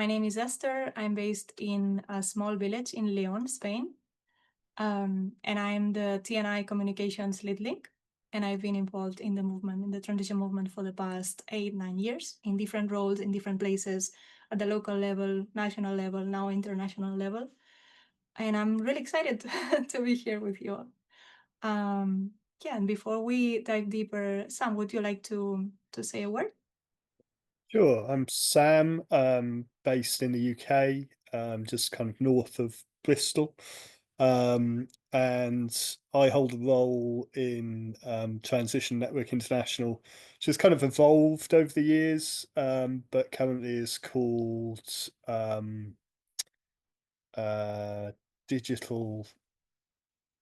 my name is Esther. I'm based in a small village in León, Spain. And I'm the TNI Communications Lead Link. And I've been involved in the movement, in the transition movement for the past 8-9 years in different roles, in different places, at the local level, national level, now international level. And I'm really excited to be here with you all. Yeah, and before we dive deeper, Sam, would you like to say a word? Sure. I'm Sam, based in the UK, just kind of north of Bristol. And I hold a role in Transition Network International, which has kind of evolved over the years, but currently is called Digital.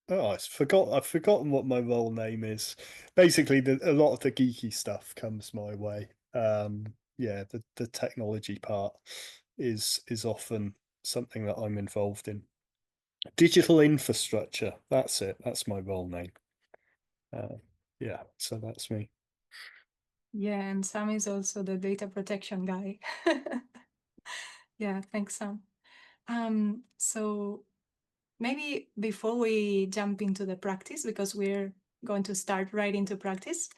Oh, I've forgotten what my role name is. Basically, a lot of the geeky stuff comes my way. Yeah, the technology part is often something that I'm involved in. Digital infrastructure, that's it. That's my role name. Yeah, so that's me. Yeah, and Sam is also the data protection guy. Yeah, thanks, Sam. So maybe before we jump into the practice, because we're going to start right into practice,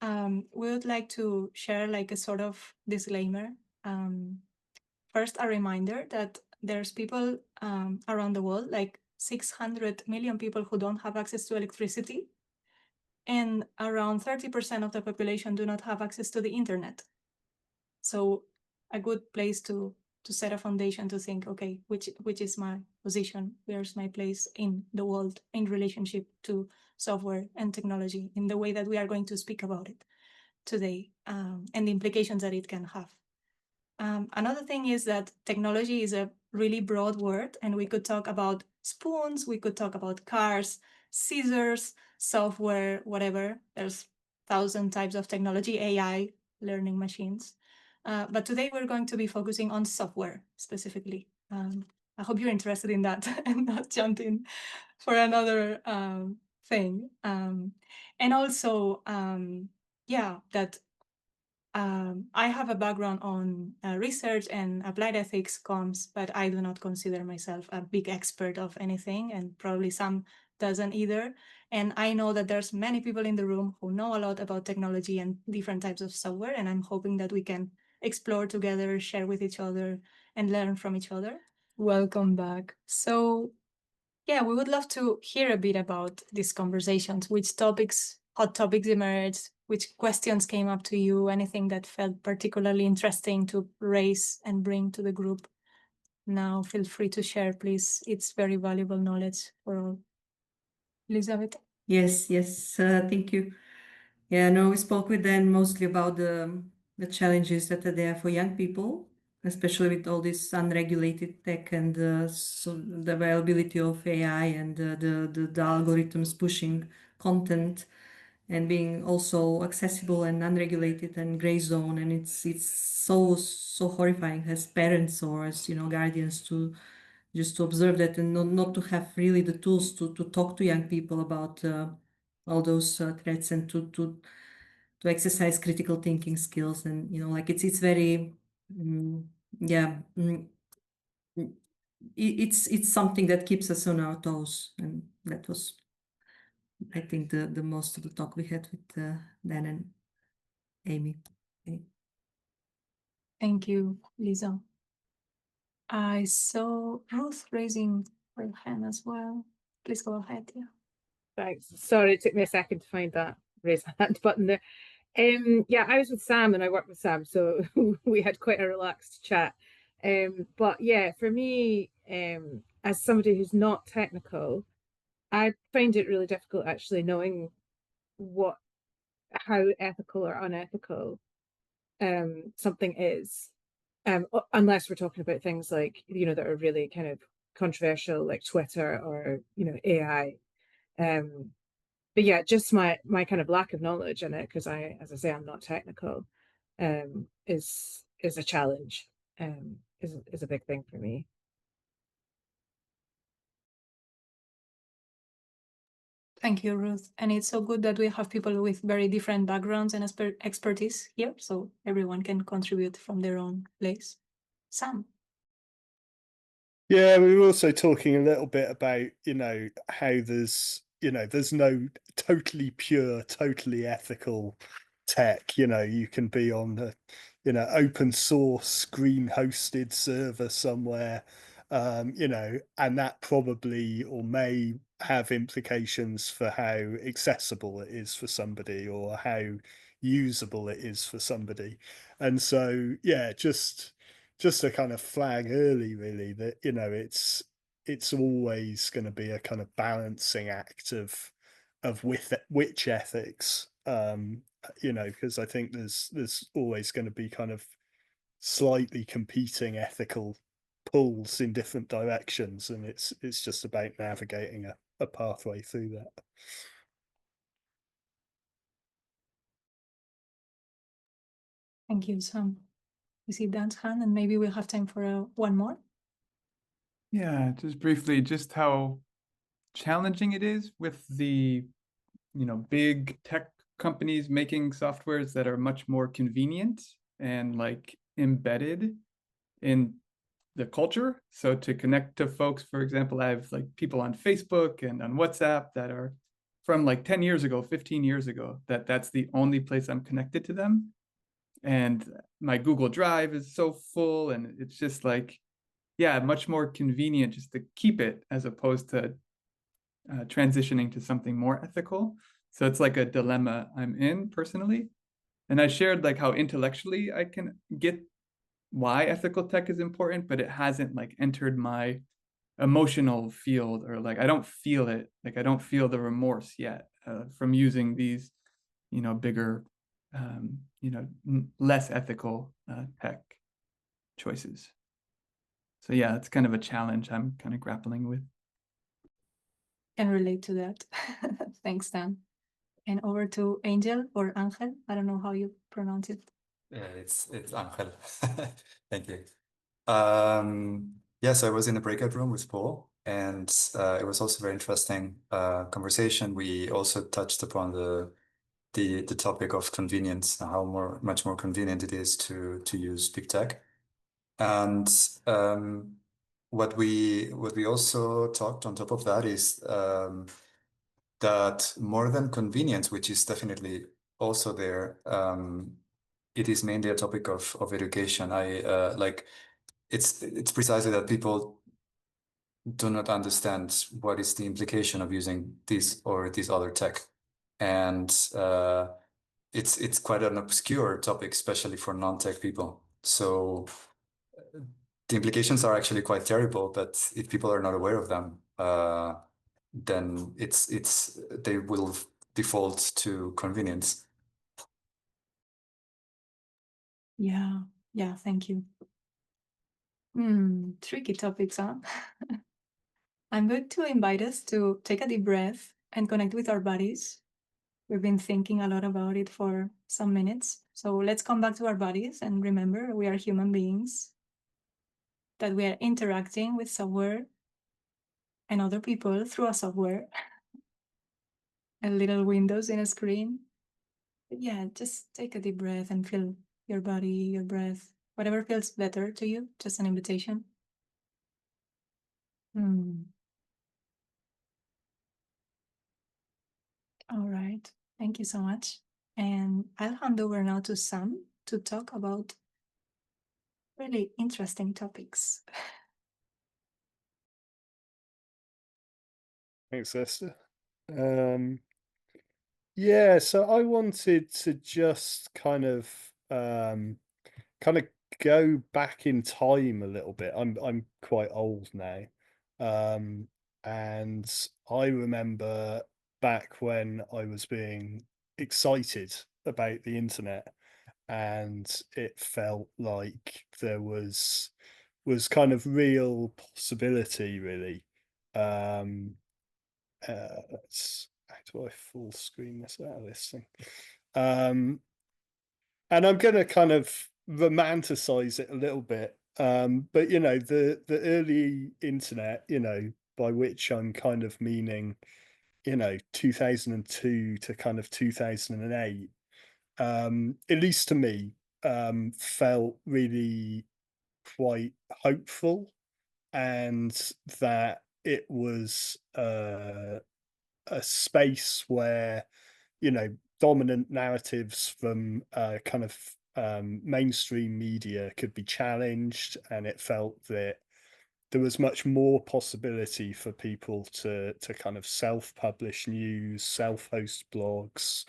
we would like to share like a sort of disclaimer. First, a reminder that there's people around the world, like 600 million people who don't have access to electricity, and around 30% of the population do not have access to the internet. So a good place to set a foundation to think, okay, which is my position? Where's my place in the world in relationship to software and technology in the way that we are going to speak about it today, and the implications that it can have. Another thing is that technology is a really broad word, and we could talk about spoons, we could talk about cars, scissors, software, whatever. There's 1,000 types of technology, AI, learning machines. But today we're going to be focusing on software specifically. I hope you're interested in that and not jumping for another thing. And also, yeah, that I have a background on research and applied ethics comms, but I do not consider myself a big expert of anything, and probably Sam doesn't either. And I know that there's many people in the room who know a lot about technology and different types of software, and I'm hoping that we can explore together, share with each other, and learn from each other. Welcome back. So yeah, we would love to hear a bit about these conversations, which topics, hot topics emerged, which questions came up to you, anything that felt particularly interesting to raise and bring to the group. Now, feel free to share, please. It's very valuable knowledge for all. Elizabeth? Yes, thank you. Yeah, no, we spoke with them mostly about the challenges that are there for young people, especially with all this unregulated tech and so the availability of AI and the algorithms pushing content and being also accessible and unregulated and gray zone. And it's so horrifying as parents or as, guardians to just to observe that and not to have really the tools to talk to young people about all those threats and to exercise critical thinking skills. And like it's very yeah it's something that keeps us on our toes, and that was, I think, the most of the talk we had with Dan and Amy. Okay. Thank you, Lisa. I saw Ruth raising her hand as well. Please go ahead. Yeah. Thanks. Sorry, it took me a second to find that raise hand button there. Yeah, I was with Sam and I worked with Sam, so we had quite a relaxed chat. But yeah, for me, as somebody who's not technical, I find it really difficult actually knowing how ethical or unethical something is, unless we're talking about things like, that are really kind of controversial, like Twitter or, AI. But yeah, just my kind of lack of knowledge in it, because as I say, I'm not technical, is a challenge, is a big thing for me. Thank you, Ruth. And it's so good that we have people with very different backgrounds and expertise here, so everyone can contribute from their own place. Sam? Yeah, we were also talking a little bit about, how there's no totally pure, totally ethical tech. You can be on the, open source green hosted server somewhere, and that probably or may have implications for how accessible it is for somebody or how usable it is for somebody. And so, yeah, just to kind of flag early, really, that it's always going to be a kind of balancing act of with which ethics, because I think there's always going to be kind of slightly competing ethical pulls in different directions, and it's just about navigating a pathway through that. Thank you, Sam. You see Dan's hand, and maybe we'll have time for one more. Yeah, just briefly, just how challenging it is with the, big tech companies making softwares that are much more convenient and like embedded in the culture. So to connect to folks, for example, I have like people on Facebook and on WhatsApp that are from like 10 years ago, 15 years ago, that's the only place I'm connected to them. And my Google Drive is so full, and it's just like, yeah, much more convenient just to keep it as opposed to transitioning to something more ethical. So it's like a dilemma I'm in personally. And I shared like how intellectually I can get why ethical tech is important, but it hasn't like entered my emotional field, or like I don't feel it. Like I don't feel the remorse yet from using these, bigger, less ethical tech choices. So yeah, it's kind of a challenge I'm kind of grappling with. Can relate to that. Thanks, Dan. And over to Angel or Angel. I don't know how you pronounce it. Yeah, it's Angel. Thank you. Yeah, so I was in a breakout room with Paul, and it was also very interesting conversation. We also touched upon the topic of convenience, how much more convenient it is to use big tech. And what we also talked on top of that is that more than convenience, which is definitely also there, it is mainly a topic of education. It's precisely that people do not understand what is the implication of using this or this other tech, and it's quite an obscure topic, especially for non-tech people. So the implications are actually quite terrible, but if people are not aware of them, then they will default to convenience. Yeah, thank you. Tricky topics, huh? I'm going to invite us to take a deep breath and connect with our bodies. We've been thinking a lot about it for some minutes. So let's come back to our bodies and remember we are human beings, that we are interacting with software and other people through a software and little windows in a screen. But yeah, just take a deep breath and feel your body, your breath, whatever feels better to you, just an invitation. All right, thank you so much. And I'll hand over now to Sam to talk about really interesting topics. Thanks, Esther. Yeah, so I wanted to just kind of go back in time a little bit. I'm quite old now. And I remember back when I was being excited about the internet, and it felt like there was kind of real possibility, really. How do I full screen this out of this thing? And I'm going to kind of romanticize it a little bit. But the early internet, by which I'm kind of meaning, 2002 to kind of 2008, at least to me, felt really quite hopeful. and that it was a space where, you know, dominant narratives from kind of mainstream media could be challenged, and it felt that there was much more possibility for people to kind of self-publish news, self-host blogs,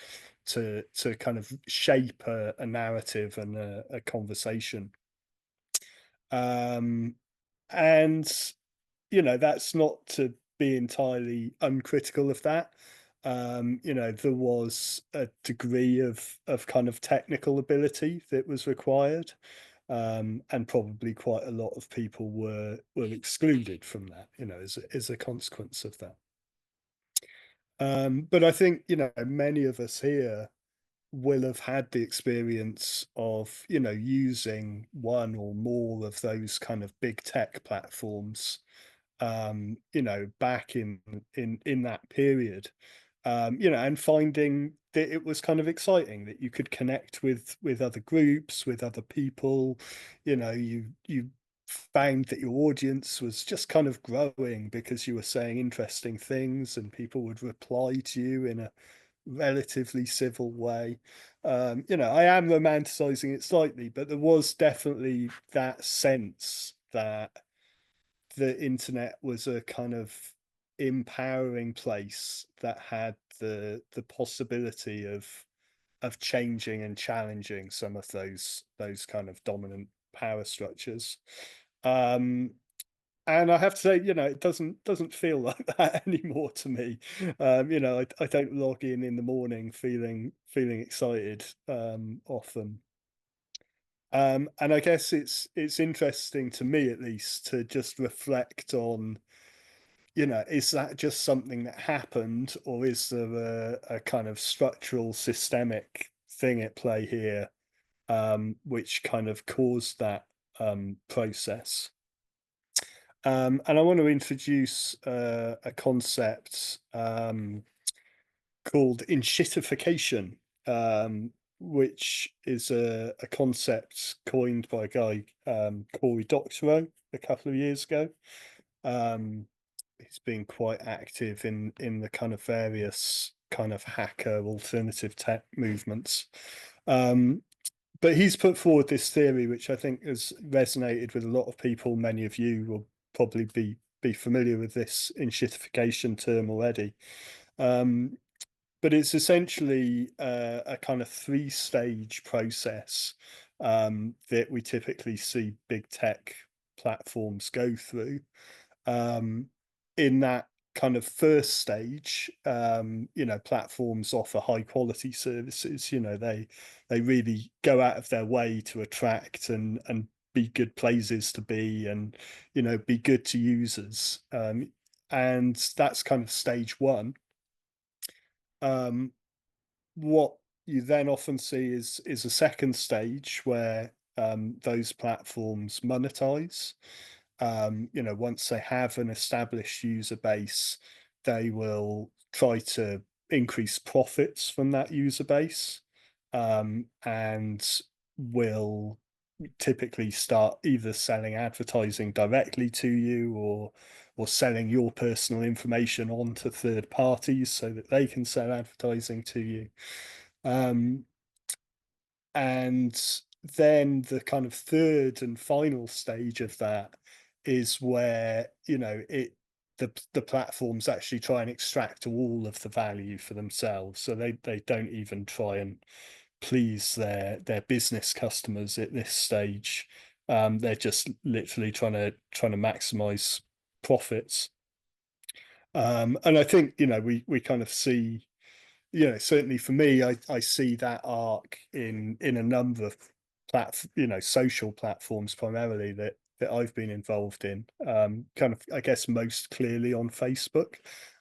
to kind of shape a narrative and a conversation. And you know, that's not to be entirely uncritical of that. You know, there was a degree of kind of technical ability that was required, and probably quite a lot of people were excluded from that, you know, as a consequence of that. But I think, you know, many of us here will have had the experience of, you know, using one or more of those kind of big tech platforms, you know, back in that period, you know, and finding that it was kind of exciting, that you could connect with other groups, with other people. You know, you found that your audience was just kind of growing because you were saying interesting things, and people would reply to you in a relatively civil way. You know, I am romanticizing it slightly, but there was definitely that sense that the internet was a kind of empowering place that had the possibility of changing and challenging some of those kind of dominant power structures. And I have to say, you know, it doesn't feel like that anymore to me. You know, I don't log in the morning feeling excited often. And I guess it's interesting to me, at least, to just reflect on, you know, is that just something that happened, or is there a kind of structural, systemic thing at play here, which kind of caused that process? And I want to introduce a concept called enshittification, which is a concept coined by a guy, Cory Doctorow, a couple of years ago. He's been quite active in the kind of various kind of hacker alternative tech movements. But he's put forward this theory, which I think has resonated with a lot of people. Many of you will probably be familiar with this enshittification term already. But it's essentially a kind of three-stage process that we typically see big tech platforms go through. In that kind of first stage, you know, platforms offer high quality services. You know, they really go out of their way to attract and be good places to be, and, you know, be good to users. And that's kind of stage one. What you then often see is a second stage where those platforms monetize. You know, once they have an established user base, they will try to increase profits from that user base, and will typically start either selling advertising directly to you, or selling your personal information on to third parties so that they can sell advertising to you. And then the kind of third and final stage of that is where, you know, the platforms actually try and extract all of the value for themselves. So they don't even try and please their business customers at this stage. They're just literally trying to maximize profits. And I think, you know, we kind of see, you know, certainly for me, I see that arc in a number of you know, social platforms primarily that I've been involved in, kind of, I guess, most clearly on Facebook,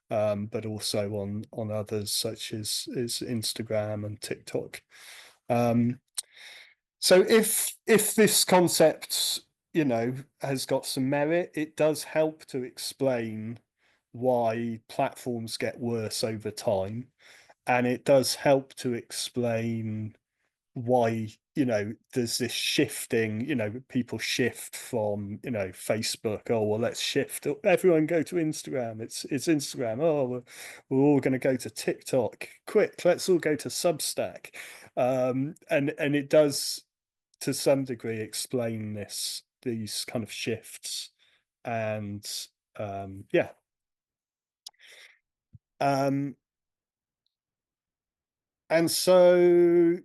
but also on others such as Instagram and TikTok. So if this concept, you know, has got some merit, it does help to explain why platforms get worse over time. And it does help to explain why, you know, there's this shifting, you know, people shift from, you know, Facebook, oh well, let's shift, everyone go to Instagram, it's Instagram, oh we're all going to go to TikTok, quick, let's all go to Substack. And it does to some degree explain these kind of shifts. And yeah. And so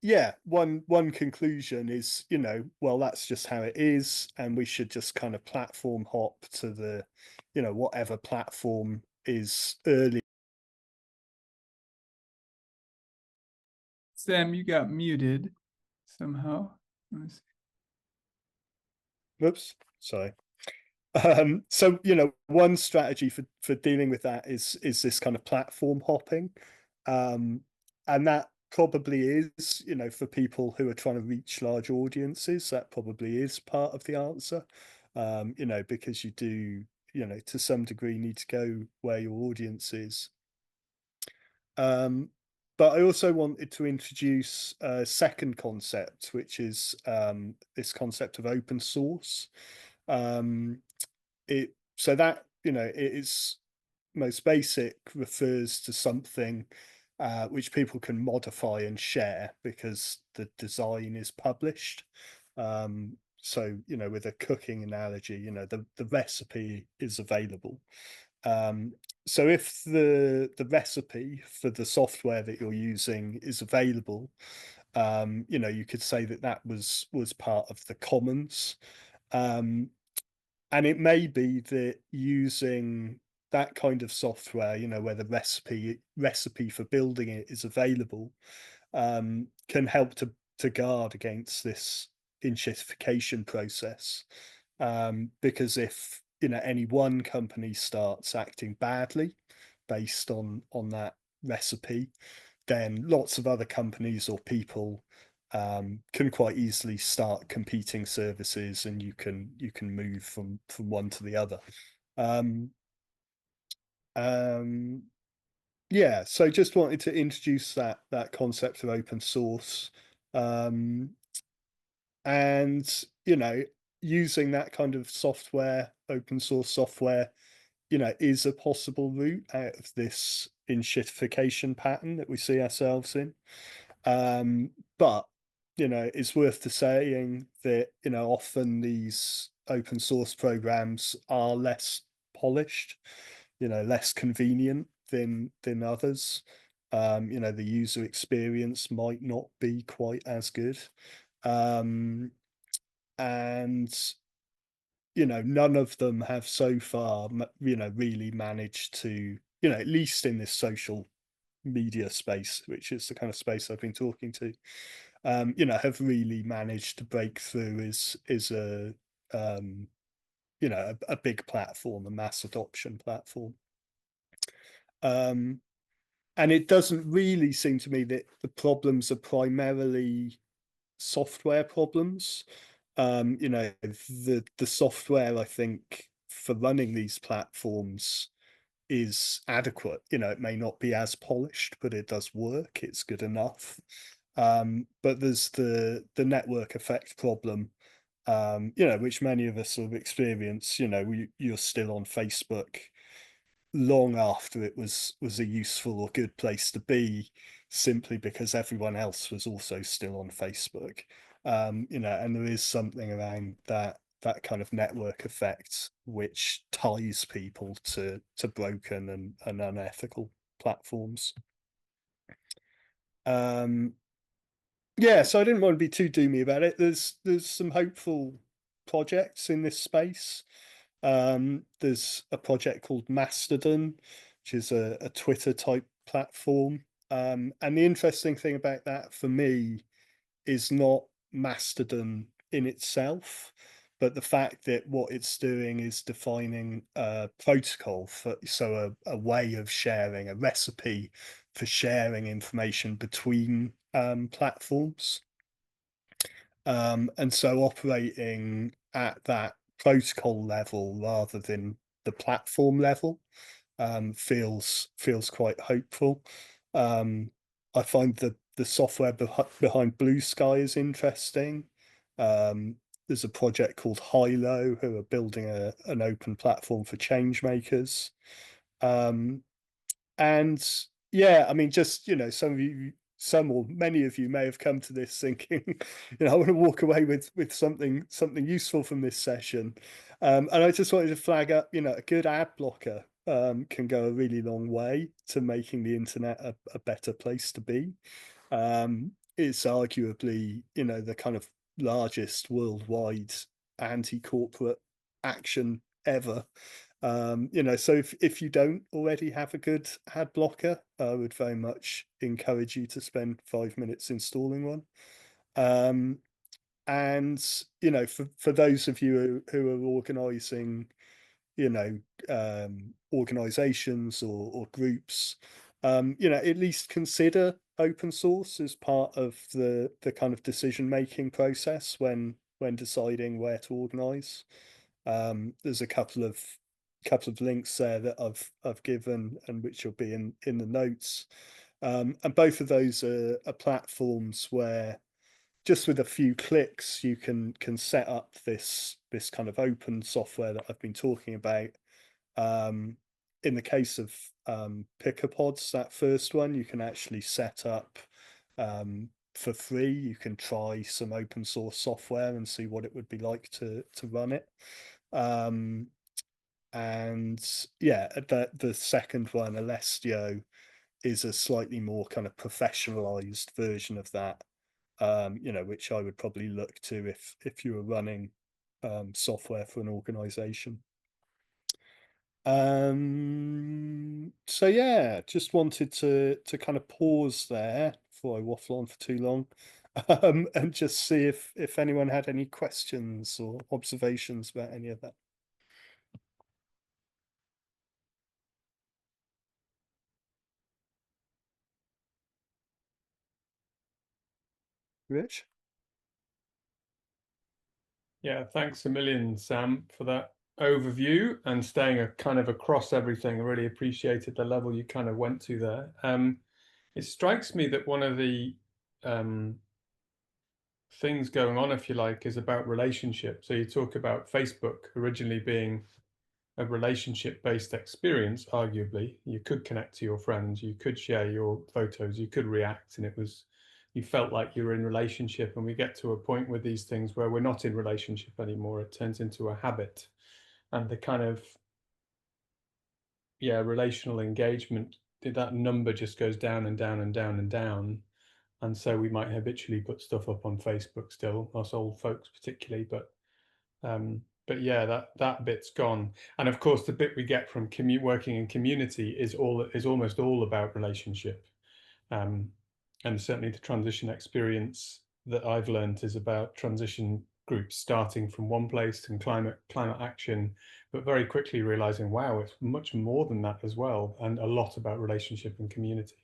yeah, one conclusion is, you know, well, that's just how it is, and we should just kind of platform hop to the, you know, whatever platform is early. Sam, you got muted somehow. Oops, sorry. So, you know, one strategy for dealing with that is this kind of platform hopping, and that probably is, you know, for people who are trying to reach large audiences, that probably is part of the answer, you know, because you do, you know, to some degree need to go where your audience is. But I also wanted to introduce a second concept, which is this concept of open source. So that, you know, it is most basic, refers to something which people can modify and share because the design is published. So, you know, with a cooking analogy, you know, the recipe is available. So if the recipe for the software that you're using is available, you know, you could say that was part of the commons. And it may be that using that kind of software, you know, where the recipe for building it is available, can help to guard against this enshittification process. Because if, you know, any one company starts acting badly based on that recipe, then lots of other companies or people can quite easily start competing services, and you can move from one to the other. Yeah, so just wanted to introduce that concept of open source, and, you know, using that kind of software, open source software, you know, is a possible route out of this enshittification pattern that we see ourselves in. But, you know, it's worth saying that, you know, often these open source programs are less polished, you know, less convenient than others. You know, the user experience might not be quite as good. And, you know, none of them have so far, you know, really managed to, you know, at least in this social media space, which is the kind of space I've been talking to, you know, have really managed to break through is a, you know, a big platform, a mass adoption platform. And it doesn't really seem to me that the problems are primarily software problems. You know, the software, I think, for running these platforms is adequate. You know, it may not be as polished, but it does work. It's good enough. But there's the network effect problem, you know, which many of us have experienced. You know, you're still on Facebook long after it was a useful or good place to be, simply because everyone else was also still on Facebook. You know, and there is something around that kind of network effect which ties people to broken and unethical platforms. Yeah, so I didn't want to be too doomy about it. There's some hopeful projects in this space. There's a project called Mastodon, which is a Twitter type platform. And the interesting thing about that for me is not Mastodon in itself, but the fact that what it's doing is defining a protocol for, so a way of sharing, a recipe for sharing information between platforms. And so operating at that protocol level rather than the platform level feels quite hopeful. I find the software behind Blue Sky is interesting. There's a project called Hilo who are building an open platform for change makers. And yeah, I mean, just, you know, some or many of you may have come to this thinking, you know, I want to walk away with something useful from this session. And I just wanted to flag up, you know, a good ad blocker can go a really long way to making the internet a better place to be. It's arguably, you know, the kind of largest worldwide anti-corporate action ever. You know, so if you don't already have a good ad blocker, I would very much encourage you to spend 5 minutes installing one. And, you know, for those of you who are organizing, you know, organizations or groups, you know, at least consider open source as part of the kind of decision making process when deciding where to organize. There's a couple of links there that I've given, and which will be in the notes. And both of those are platforms where just with a few clicks you can set up this kind of open software that I've been talking about. In the case of Pickerpods, that first one, you can actually set up for free. You can try some open source software and see what it would be like to run it. And yeah, the second one, Alessio, is a slightly more kind of professionalized version of that, you know, which I would probably look to if you were running software for an organization. So yeah, just wanted to kind of pause there before I waffle on for too long, and just see if anyone had any questions or observations about any of that. Rich? Yeah, thanks a million, Sam, for that overview and staying kind of across everything. I really appreciated the level you kind of went to there. It strikes me that one of the things going on, if you like, is about relationships. So you talk about Facebook originally being a relationship-based experience. Arguably, you could connect to your friends, you could share your photos, you could react, and you felt like you were in relationship. And we get to a point with these things where we're not in relationship anymore. It turns into a habit, and the kind of relational engagement, that number just goes down and down and down and down. And so we might habitually put stuff up on Facebook still, us old folks particularly, but yeah, that bit's gone. And of course, the bit we get from working in community is almost all about relationship. And certainly the transition experience that I've learned is about transition groups starting from one place and climate action, but very quickly realizing, wow, it's much more than that as well, and a lot about relationship and community.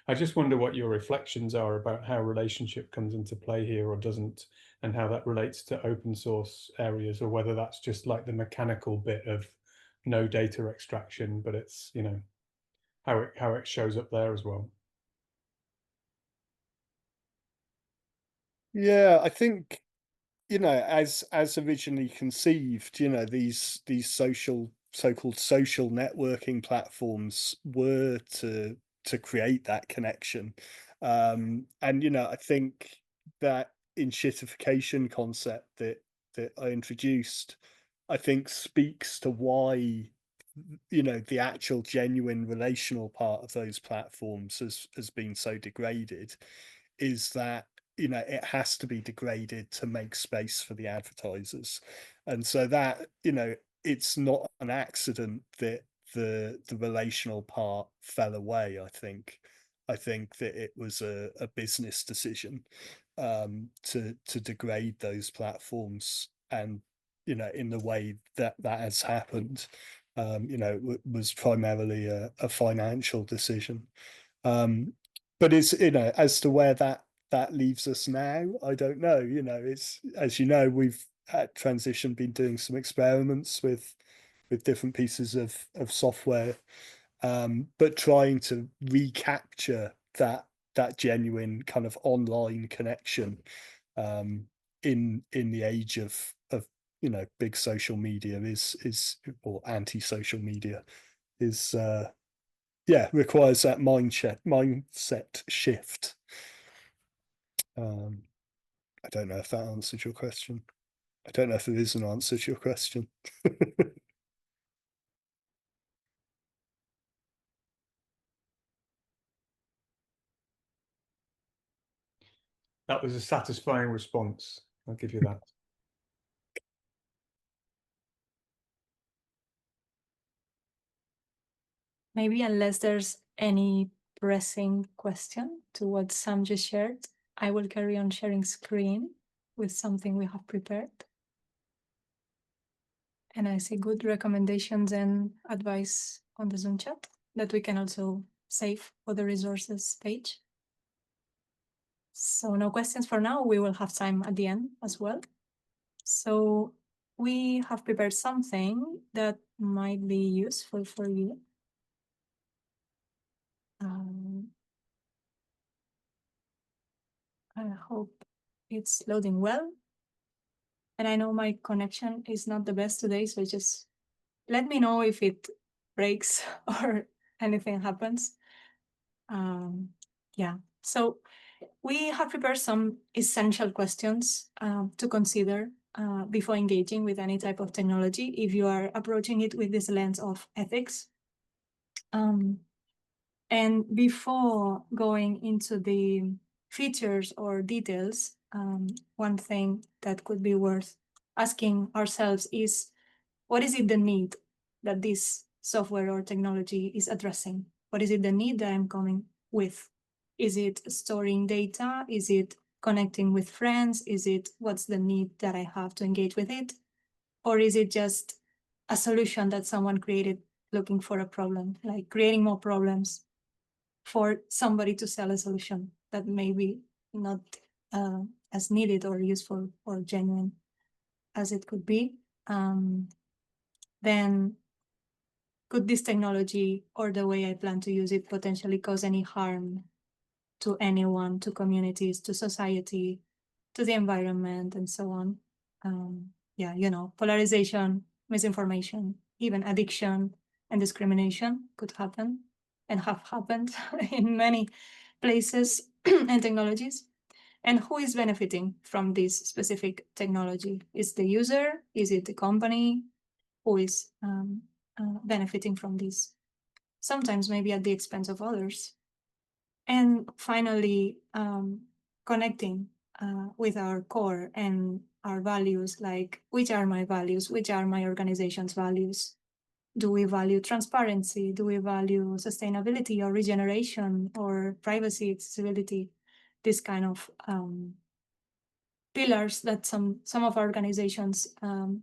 I just wonder what your reflections are about how relationship comes into play here or doesn't, and how that relates to open source areas, or whether that's just like the mechanical bit of no data extraction, but it's, you know, how it shows up there as well. Yeah, I think, you know, as originally conceived, you know, these so-called social networking platforms were to create that connection. And you know, I think that enshittification concept that I introduced, I think speaks to why, you know, the actual genuine relational part of those platforms has been so degraded, is that, you know, it has to be degraded to make space for the advertisers. And so that, you know, it's not an accident that the relational part fell away. I think that it was a business decision to degrade those platforms, and you know, in the way that has happened, you know, it was primarily a financial decision. But it's, you know, as to where that leaves us now, I don't know. You know, it's, as you know, we've at Transition been doing some experiments with different pieces of software, but trying to recapture that that genuine kind of online connection in the age of big social media is or anti-social media is requires that mindset shift. I don't know if that answers your question. I don't know if there is an answer to your question. That was a satisfying response. I'll give you that. Maybe unless there's any pressing question to what Sam just shared, I will carry on sharing screen with something we have prepared. And I see good recommendations and advice on the Zoom chat that we can also save for the resources page. So no questions for now. We will have time at the end as well. So we have prepared something that might be useful for you. I hope it's loading well. And I know my connection is not the best today, so just let me know if it breaks or anything happens. Yeah, so we have prepared some essential questions to consider before engaging with any type of technology if you are approaching it with this lens of ethics. And before going into the features or details, one thing that could be worth asking ourselves is, what is it the need that this software or technology is addressing? What is it the need that I'm coming with? Is it storing data? Is it connecting with friends? Is it what's the need that I have to engage with it? Or is it just a solution that someone created looking for a problem, like creating more problems for somebody to sell a solution that may be not as needed or useful or genuine as it could be? Then could this technology or the way I plan to use it potentially cause any harm to anyone, to communities, to society, to the environment, and so on? Yeah, polarization, misinformation, even addiction and discrimination could happen and have happened in many places and technologies. And who is benefiting from this specific technology? Is the user? Is it the company? Who is benefiting from this? Sometimes maybe at the expense of others. And finally, connecting with our core and our values, like which are my values, which are my organization's values? Do we value transparency? Do we value sustainability or regeneration or privacy, accessibility? This kind of pillars that some of our organizations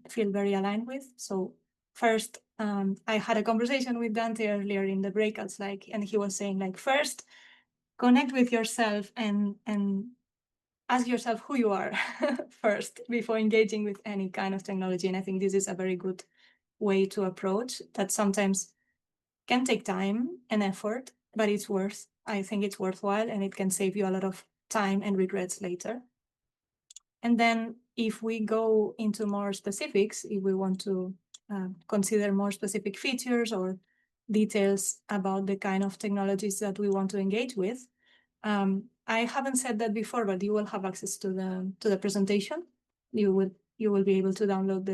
feel very aligned with. So first, I had a conversation with Dante earlier in the breakouts, and he was saying, first, connect with yourself and ask yourself who you are first before engaging with any kind of technology. And I think this is a very good way to approach that. Sometimes can take time and effort, but I think it's worthwhile, and it can save you a lot of time and regrets later. And then if we go into more specifics, if we want to consider more specific features or details about the kind of technologies that we want to engage with, I haven't said that before, but you will have access to the presentation. You will be able to download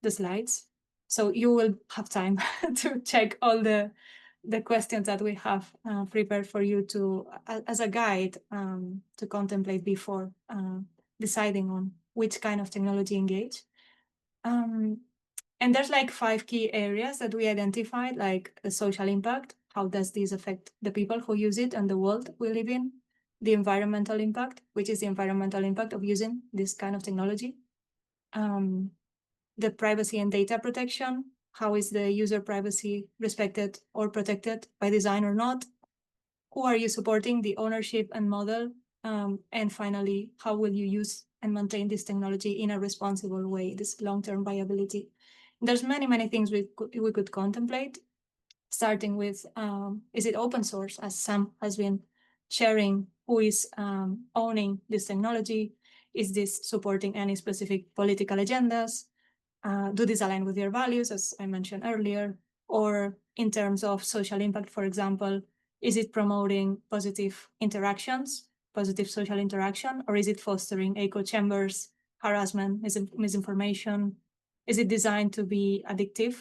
the slides, so you will have time to check all the questions that we have prepared for you to as a guide to contemplate before deciding on which kind of technology engage. And there's 5 key areas that we identified, like the social impact. How does this affect the people who use it and the world we live in? The environmental impact, which is the environmental impact of using this kind of technology. The privacy and data protection. How is the user privacy respected or protected by design or not? Who are you supporting, the ownership and model? And finally, how will you use and maintain this technology in a responsible way, this long-term viability? There's many things we could contemplate, starting with, is it open source, as Sam has been sharing who is owning this technology. Is this supporting any specific political agendas? Do these align with your values, as I mentioned earlier? Or in terms of social impact, for example, is it promoting positive interactions, positive social interaction, or is it fostering echo chambers, harassment, misinformation? Is it designed to be addictive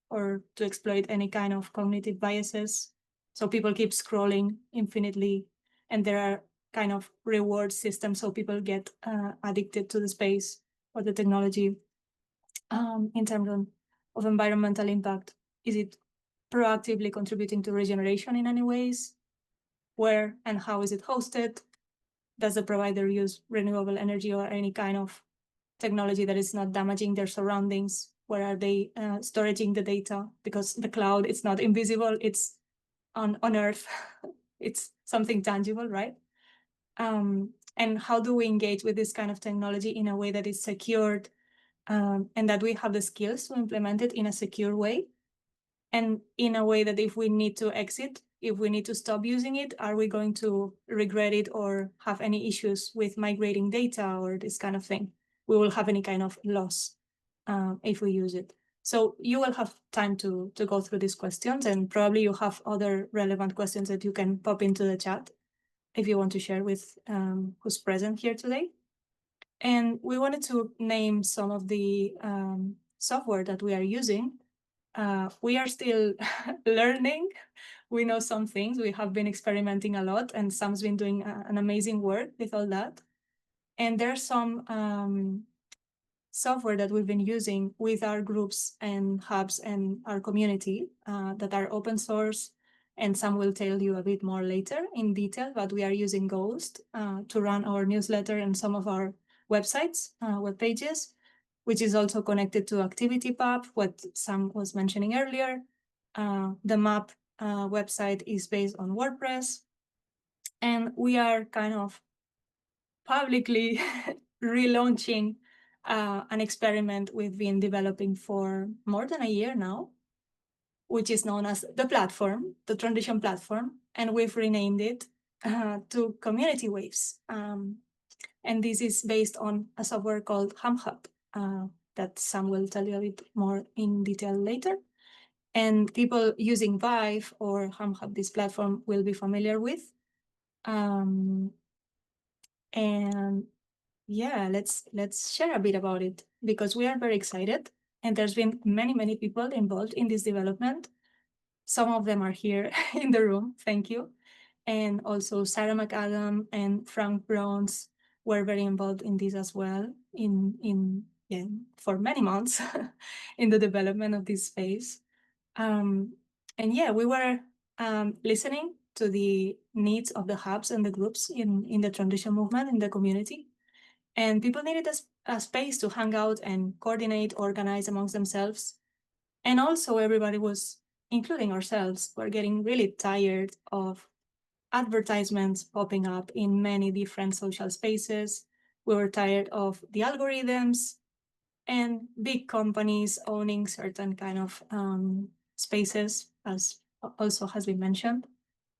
or to exploit any kind of cognitive biases? So people keep scrolling infinitely, and there are kind of reward systems, so people get addicted to the space or the technology. In terms of environmental impact, is it proactively contributing to regeneration in any ways? Where and how is it hosted? Does the provider use renewable energy or any kind of technology that is not damaging their surroundings? Where are they storing the data? Because the cloud, it's not invisible, it's on Earth. It's something tangible, right? And how do we engage with this kind of technology in a way that is secured, and that we have the skills to implement it in a secure way, and in a way that if we need to exit, if we need to stop using it, are we going to regret it or have any issues with migrating data or this kind of thing? We will have any kind of loss if we use it. So you will have time to go through these questions, and probably you have other relevant questions that you can pop into the chat if you want to share with who's present here today. And we wanted to name some of the software that we are using. We are still learning. We know some things. We have been experimenting a lot, and Sam's been doing an amazing work with all that. And there's some software that we've been using with our groups and hubs and our community that are open source. And Sam will tell you a bit more later in detail, but we are using Ghost to run our newsletter and some of our websites, web pages, which is also connected to ActivityPub, what Sam was mentioning earlier. The map website is based on WordPress. And we are kind of publicly relaunching an experiment we've been developing for more than a year now, which is known as the platform, the transition platform, and we've renamed it to Community Waves. And this is based on a software called HamHub that Sam will tell you a bit more in detail later. And people using Vive or HamHub, this platform, will be familiar with. And yeah, let's share a bit about it, because we are very excited, and there's been many people involved in this development. Some of them are here in the room, thank you. And also Sarah McAdam and Frank Browns were very involved in this as well, for many months in the development of this space. And yeah, we were listening to the needs of the hubs and the groups in the transition movement in the community. And people needed a space to hang out and coordinate, organize amongst themselves. And also everybody was, including ourselves, were getting really tired of advertisements popping up in many different social spaces. We were tired of the algorithms and big companies owning certain kind of spaces, as also has been mentioned.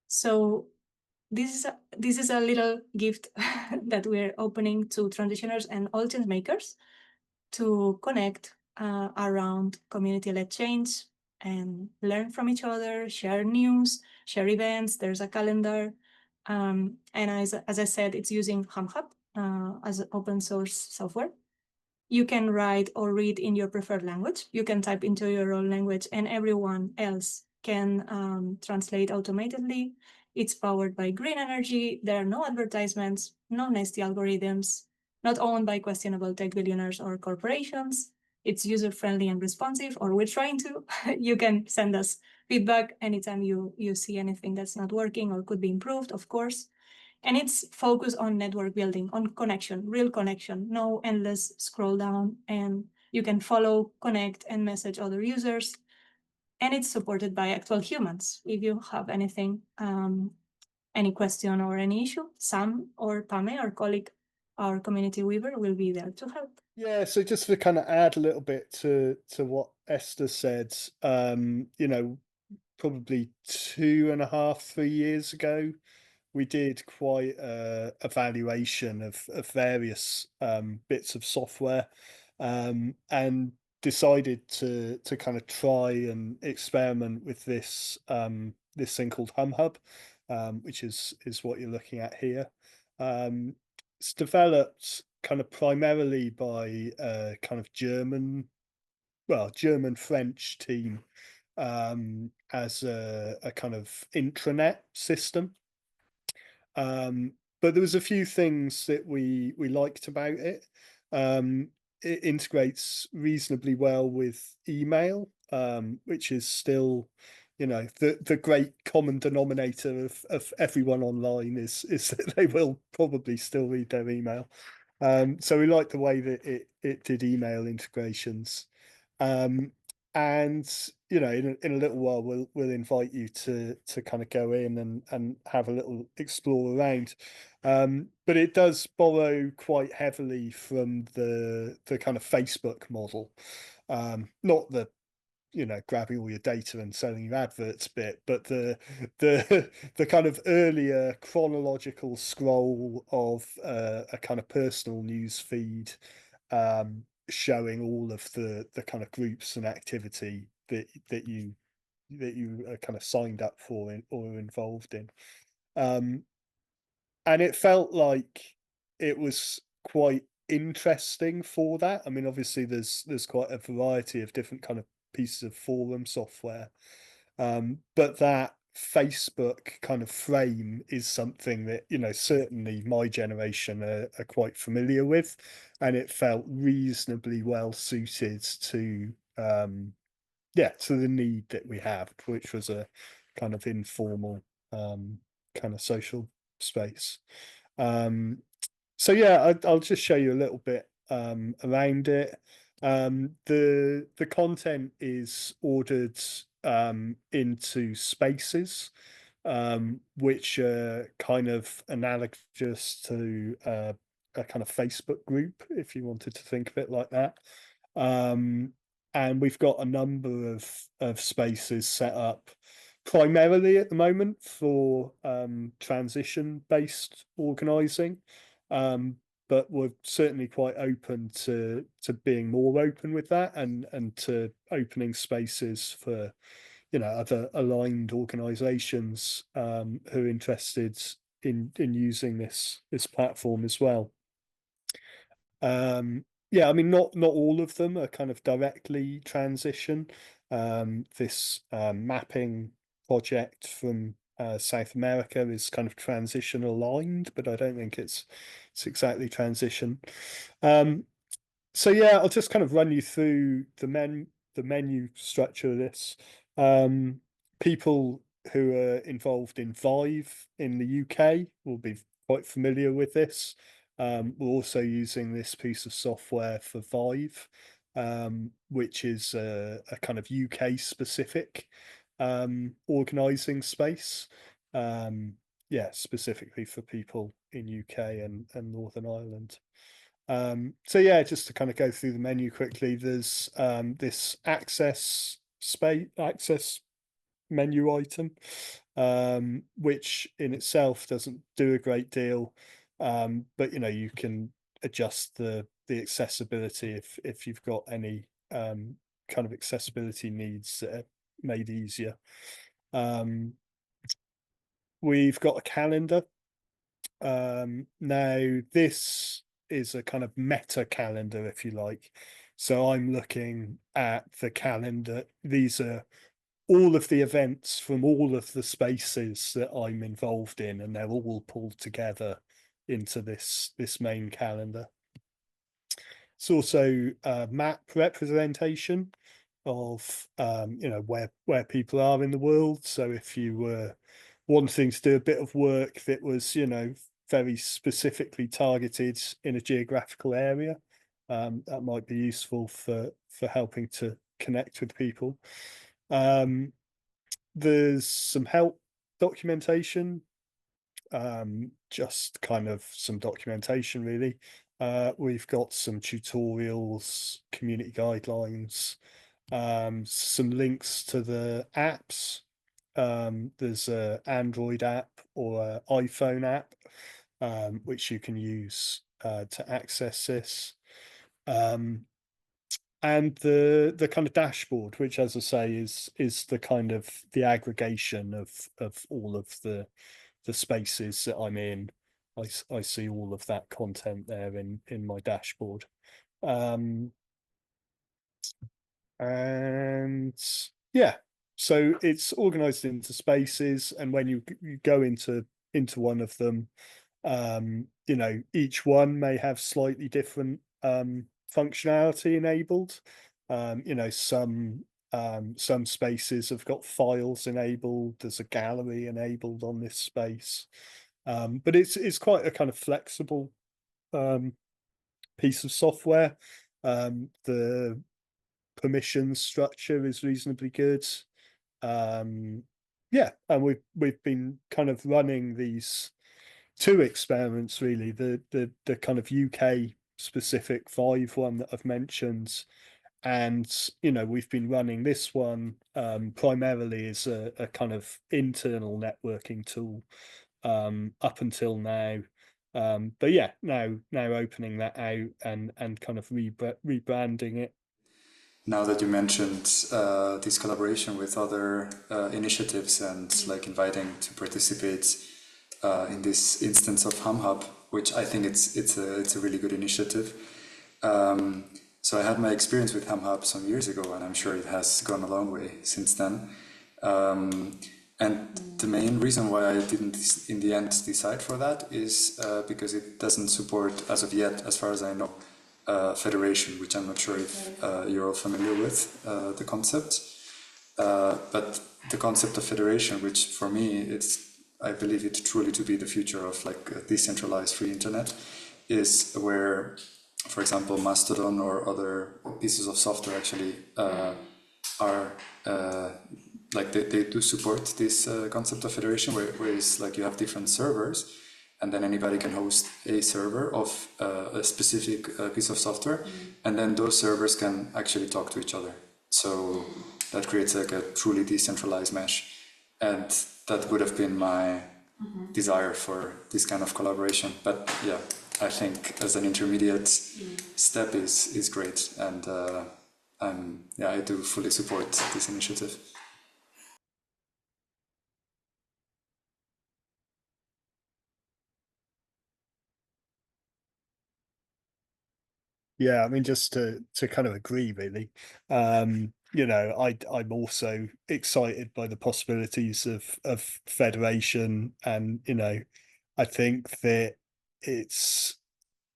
So this is a little gift that we're opening to transitioners and all change makers to connect around community-led change and learn from each other, share news, share events. There's a calendar. And as I said, it's using HamHub as an open source software. You can write or read in your preferred language. You can type into your own language, and everyone else can translate automatically. It's powered by green energy. There are no advertisements, no nasty algorithms, not owned by questionable tech billionaires or corporations. It's user-friendly and responsive, or we're trying to. You can send us feedback anytime you see anything that's not working or could be improved, of course. And it's focused on network building, on connection, real connection, no endless scroll down, and you can follow, connect, and message other users. And it's supported by actual humans. If you have anything, any question or any issue, Sam or Pame, our colleague, our community weaver, will be there to help. Yeah, so just to kind of add a little bit to what Esther said, you know, probably 2.5, 3 years ago, we did quite a evaluation of various bits of software, and decided to kind of try and experiment with this this thing called HumHub, which is what you're looking at here. It's developed kind of primarily by a kind of German French team, as a kind of intranet system. But there was a few things that we liked about it. It integrates reasonably well with email, which is still, you know, the great common denominator of everyone online is that they will probably still read their email. So we like the way that it did email integrations. And you know, in a little while we'll invite you to kind of go in and have a little explore around. But it does borrow quite heavily from the kind of Facebook model. Not the, you know, grabbing all your data and selling you adverts bit, but the the kind of earlier chronological scroll of a kind of personal news feed, showing all of the kind of groups and activity that you are kind of signed up for or involved in. And it felt like it was quite interesting for that. I mean, obviously there's quite a variety of different kind of pieces of forum software, but that Facebook kind of frame is something that, you know, certainly my generation are quite familiar with, and it felt reasonably well suited to to the need that we have, which was a kind of informal kind of social space. So yeah, I'll just show you a little bit around it. The content is ordered into spaces, which are kind of analogous to a kind of Facebook group, if you wanted to think of it like that. And we've got a number of spaces set up primarily at the moment for transition-based organising, but we're certainly quite open to being more open with that, and to opening spaces for, you know, other aligned organisations who are interested in using this platform as well. Yeah, I mean, not all of them are kind of directly transition. This mapping project from South America is kind of transition aligned, but I don't think it's exactly transition. So yeah, I'll just kind of run you through the menu structure of this. People who are involved in Vive in the UK will be quite familiar with this. We're also using this piece of software for Vive, which is a kind of UK specific organising space. Yeah, specifically for people in UK and Northern Ireland. So yeah, just to kind of go through the menu quickly, there's this access menu item, which in itself doesn't do a great deal, but you know, you can adjust the accessibility if you've got any kind of accessibility needs that are made easier. We've got a calendar. Now this is a kind of meta calendar, if you like. So I'm looking at the calendar. These are all of the events from all of the spaces that I'm involved in, and they're all pulled together into this main calendar. It's also a map representation of you know, where people are in the world. So if you were wanting to do a bit of work that was, you know, very specifically targeted in a geographical area, that might be useful for helping to connect with people. There's some help documentation, just kind of some documentation really. We've got some tutorials, community guidelines, some links to the apps, there's an Android app or an iPhone app, which you can use to access this. And the kind of dashboard, which, as I say, is the kind of the aggregation of all of the spaces that I'm in. I see all of that content there in my dashboard. And yeah, so it's organized into spaces, and when you go into one of them, you know, each one may have slightly different functionality enabled. You know, some spaces have got files enabled. There's a gallery enabled on this space, but it's quite a kind of flexible piece of software. The permissions structure is reasonably good. Yeah, and we've been kind of running these two experiments, really, the kind of UK specific Vive one that I've mentioned, and you know, we've been running this one primarily as a kind of internal networking tool up until now. But yeah, now opening that out and kind of rebranding it. Now that you mentioned this collaboration with other initiatives and like inviting to participate in this instance of HumHub, which I think it's a really good initiative. So I had my experience with HumHub some years ago, and I'm sure it has gone a long way since then. And the main reason why I didn't in the end decide for that is because it doesn't support, as of yet, as far as I know, federation, which I'm not sure if you're all familiar with the concept. But the concept of federation, which for me, I believe it truly to be the future of like a decentralized free internet, is where, for example, Mastodon or other pieces of software actually are like they do support this concept of federation, where it's like you have different servers, and then anybody can host a server of a specific piece of software, and then those servers can actually talk to each other. So that creates like a truly decentralized mesh, and that would have been my desire for this kind of collaboration. But yeah, I think as an intermediate step is great, and I do fully support this initiative. Yeah, I mean, just to kind of agree, really. You know, I'm also excited by the possibilities of federation, and you know, I think that it's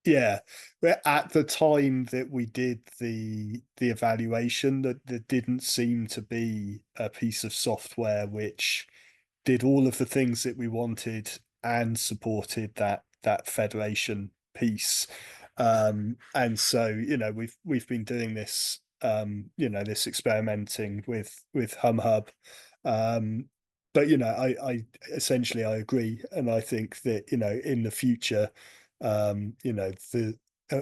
at the time that we did the evaluation, that there didn't seem to be a piece of software which did all of the things that we wanted and supported that federation piece. And so, you know, we've been doing this, you know, this experimenting with HumHub. But you know, I essentially I agree, and I think that, you know, in the future, you know,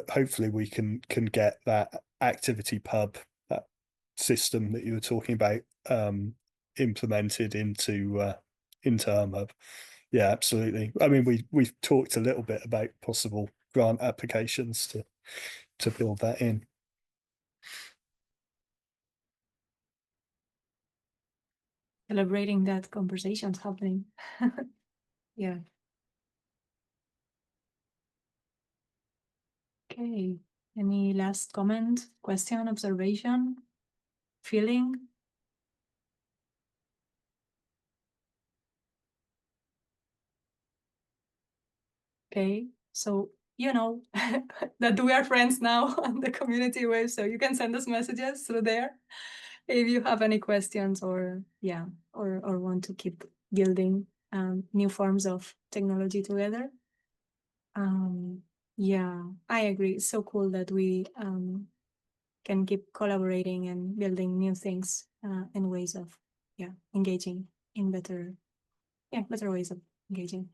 hopefully we can get that activity pub, that system that you were talking about, implemented into HumHub. Yeah, absolutely. I mean, we've talked a little bit about possible grant applications to build that in. Celebrating that conversation's happening. Yeah. Okay. Any last comment, question, observation, feeling? Okay. So you know that we are friends now on the community web, so you can send us messages through there if you have any questions, or or want to keep building new forms of technology together. Yeah, I agree. It's so cool that we can keep collaborating and building new things and ways of engaging in better ways of engaging.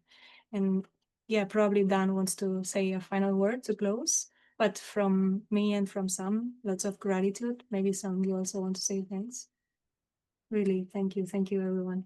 And yeah, probably Dan wants to say a final word to close, but from me and from Sam, lots of gratitude. Maybe Sam, you also want to say thanks. Really, thank you everyone.